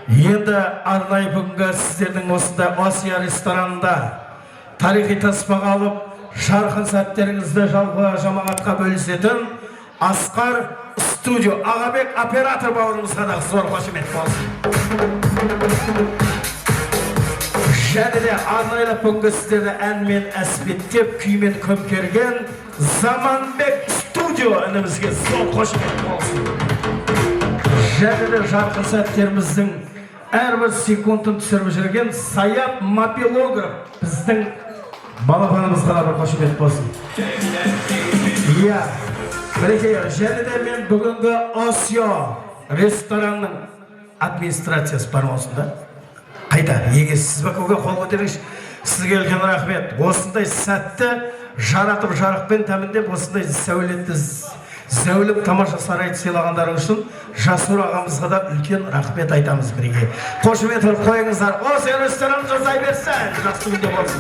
Енді арнайы бүгінгі сіздердің осында Осия ресторанында тарихи таспаға алып, жарқын сәттеріңізді жалпы жамағатқа бөлісетін Асқар студио Ағабек оператор бауырымызға да зор қошемет болсын. Және де арнайлап бүгінгі сіздерді әнмен әспеттеп, күймен көмкерген Заманбек студио інімізге зор қошемет болсын. Және де жарқын сәттеріміздің әрбір секундын түсіріп жүрген Саят Мапилограф біздің балапанымызға да бір қошемет болсын. Иә, мінекей, және де мен бүгінгі Осия ресторанның администрациясы бар осында. Қайда, егесіз бәкуге қол көтеріңізші. Сізге үлкен рахмет. Осындай сәтті жаратып жарықпен тәміндеп, осындай зәулім тамаша сарайды сыйлағандарың үшін Жасур ағамызға да үлкен рахмет айтамыз бірге. Қошемет қойыңыздар. Осия ресторан жасай берсін. Жақсы күнде болсын.